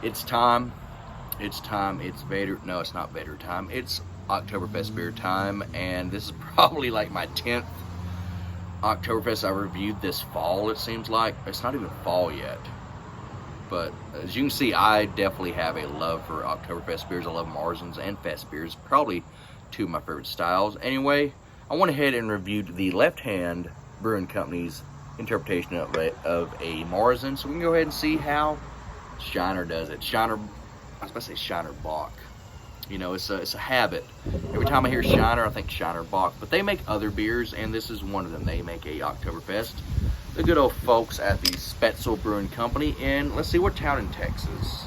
It's time. It's time. It's Vader. No, it's not Vader time. It's Oktoberfest beer time, and this is probably like my 10th Oktoberfest I reviewed this fall, it seems like. It's not even fall yet. But as you can see, I definitely have a love for Oktoberfest beers. I love Marzens and Fest beers. Probably two of my favorite styles. Anyway, I went ahead and reviewed the Left Hand Brewing Company's interpretation of a Marzen. So we can go ahead and see how Shiner does it. Shiner, I was about to say Shiner Bock. You know, it's a habit. Every time I hear Shiner, I think Shiner Bock. But they make other beers, and this is one of them. They make a Oktoberfest. The good old folks at the Spetzel Brewing Company in, let's see, what town in Texas?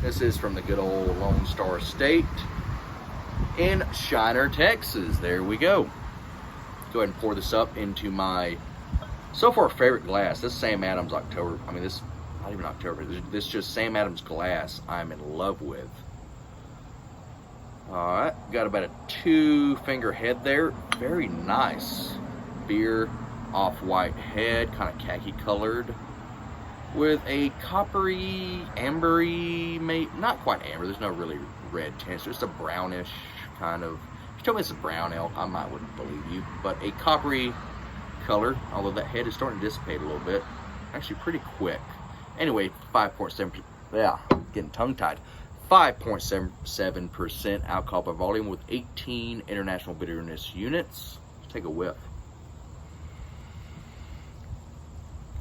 This is from the good old Lone Star State in Shiner, Texas. There we go. Go ahead and pour this up into my, so far, favorite glass. This Sam Adams October, I mean, this, not even October, this is just Sam Adams glass I'm in love with. Alright, got about a 2-finger head there. Very nice beer, off-white head, kind of khaki colored, with a coppery, ambery, not quite amber, there's no really red tint, it's just a brownish kind of, if you told me it's a brown ale, I might wouldn't believe you, but a coppery color, although that head is starting to dissipate a little bit, actually pretty quick. Anyway, 5.7, yeah, getting tongue-tied. 5.77% alcohol by volume with 18 international bitterness units. Let's take a whiff.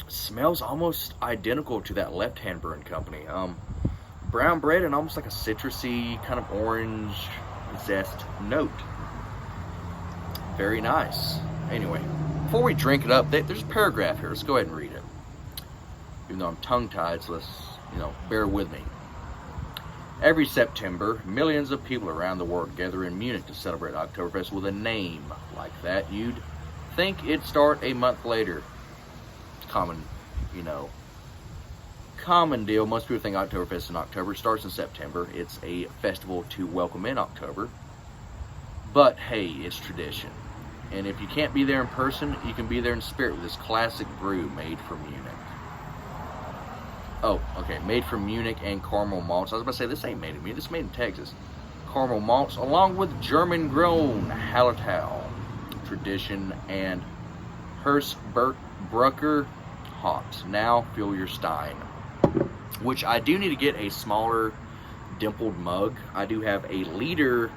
Smells almost identical to that Left Hand Brewing Company. Brown bread and almost like a citrusy kind of orange zest note. Very nice. Anyway, before we drink it up, there's a paragraph here. Let's go ahead and read it. Even though I'm tongue-tied, so let's, bear with me. Every September, millions of people around the world gather in Munich to celebrate Oktoberfest with a name like that. You'd think it'd start a month later. Common deal. Most people think Oktoberfest in October. It starts in September. It's a festival to welcome in October. But hey, it's tradition. And if you can't be there in person, you can be there in spirit with this classic brew made from Munich. Oh, okay, made from Munich and caramel malts. I was about to say, this ain't made in Munich, this is made in Texas. Caramel malts, along with German-grown Hallertau tradition and Hersbrucker hops. Now, fill your stein. Which I do need to get a smaller dimpled mug. I do have a liter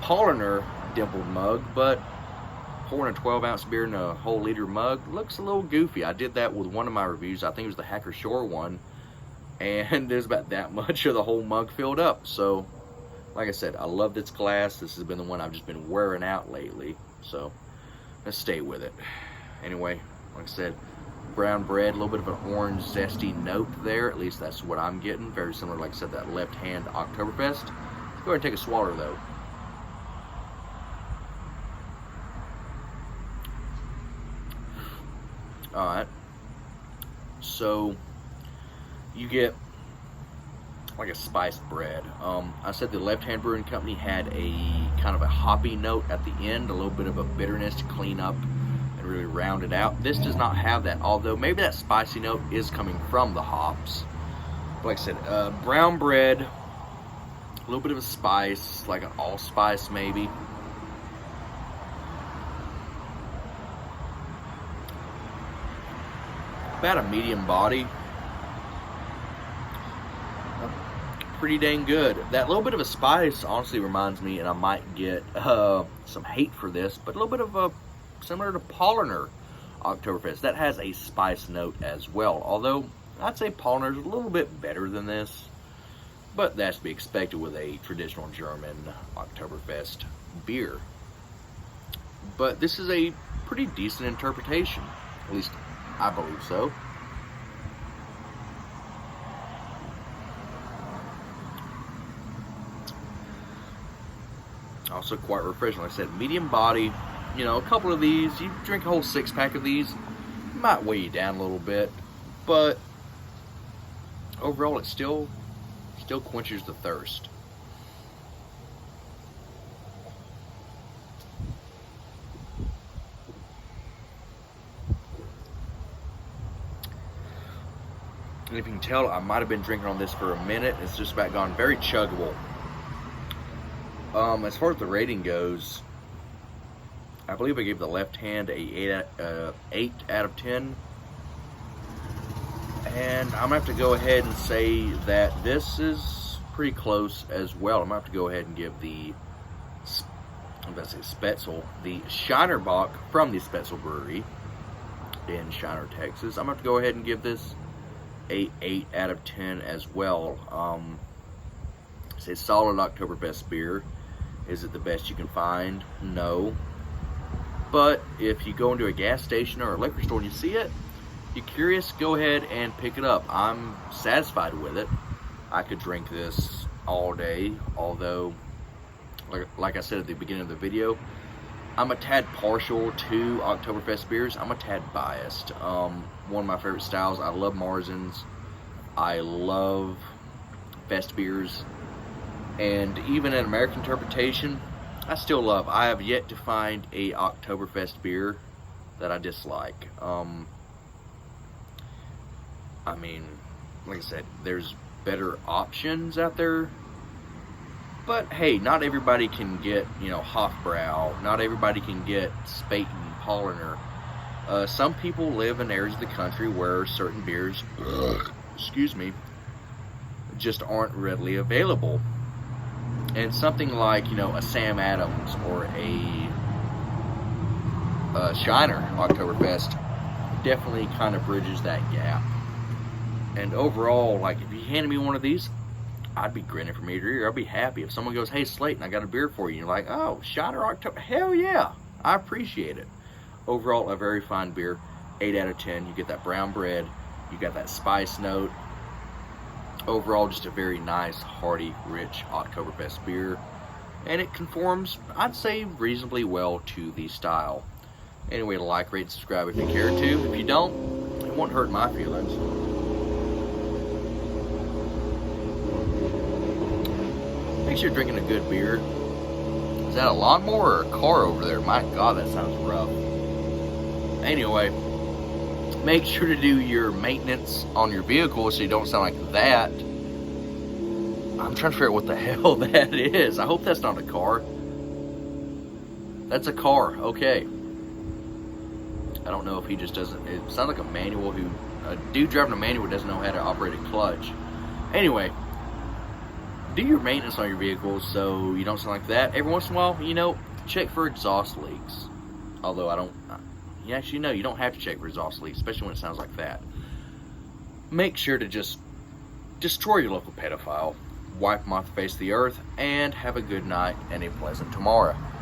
Paulaner dimpled mug, but pouring a 12-ounce beer in a whole liter mug looks a little goofy. I did that with one of my reviews. I think it was the Hacker Shore one, and there's about that much of the whole mug filled up. So, like I said, I love this glass. This has been the one I've just been wearing out lately. So, let's stay with it. Anyway, like I said, brown bread, a little bit of an orange zesty note there. At least that's what I'm getting. Very similar, like I said, that Left Hand Oktoberfest. Let's go ahead and take a swallow, though. Alright, so you get like a spiced bread. I said the Left Hand Brewing Company had a kind of a hoppy note at the end, a little bit of a bitterness to clean up and really round it out. This does not have that, although maybe that spicy note is coming from the hops. But like I said, brown bread, a little bit of a spice, like an allspice maybe. About a medium body. Pretty dang good. That little bit of a spice honestly reminds me, and I might get some hate for this, but a little bit of a similar to Paulaner Oktoberfest. That has a spice note as well. Although I'd say Paulaner's a little bit better than this, but that's to be expected with a traditional German Oktoberfest beer. But this is a pretty decent interpretation, at least I believe so. Also quite refreshing. Like I said, medium body. A couple of these, you drink a whole 6-pack of these, might weigh you down a little bit, but overall it still quenches the thirst. And if you can tell, I might have been drinking on this for a minute. It's just about gone. Very chuggable. As far as the rating goes, I believe I gave the left hand a 8 out of 10. And I'm going to have to go ahead and say that this is pretty close as well. I'm going to have to go ahead and give the Spetzel, the Shinerbach from the Spetzel Brewery in Shiner, Texas. I'm going to have to go ahead and give this a 8 out of 10 as well. It's a solid Oktoberfest beer. Is it the best you can find? No. But if you go into a gas station or a liquor store and you see it, you're curious, go ahead and pick it up. I'm satisfied with it. I could drink this all day, although, like I said at the beginning of the video, I'm a tad partial to Oktoberfest beers. I'm a tad biased. One of my favorite styles, I love Marzens. I love Fest beers. And even in American interpretation, I still love. I have yet to find a Oktoberfest beer that I dislike. I mean, like I said, there's better options out there. But hey, not everybody can get, Hofbrau. Not everybody can get Spaten, Polliner. Some people live in areas of the country where certain beers, excuse me, just aren't readily available. And something like, a Sam Adams or a Shiner Oktoberfest definitely kind of bridges that gap. And overall, like, if you handed me one of these, I'd be grinning from ear to ear. I'd be happy. If someone goes, "Hey, Slayton, I got a beer for you," and you're like, "Oh, Shiner October," hell yeah, I appreciate it. Overall, a very fine beer, 8 out of 10. You get that brown bread, you got that spice note. Overall, just a very nice, hearty, rich Oktoberfest beer. And it conforms, I'd say, reasonably well to the style. Anyway, like, rate, subscribe if you care to. If you don't, it won't hurt my feelings. Make sure you're drinking a good beer. Is that a lawnmower or a car over there? My God, that sounds rough. Anyway, make sure to do your maintenance on your vehicle so you don't sound like that. I'm trying to figure out what the hell that is. I hope that's not a car. That's a car, okay. I don't know if he just doesn't, it sounds like a dude driving a manual doesn't know how to operate a clutch. Anyway, do your maintenance on your vehicles so you don't sound like that. Every once in a while, check for exhaust leaks. Although you don't have to check for exhaust leaks, especially when it sounds like that. Make sure to just destroy your local pedophile, wipe them off the face of the earth, and have a good night and a pleasant tomorrow.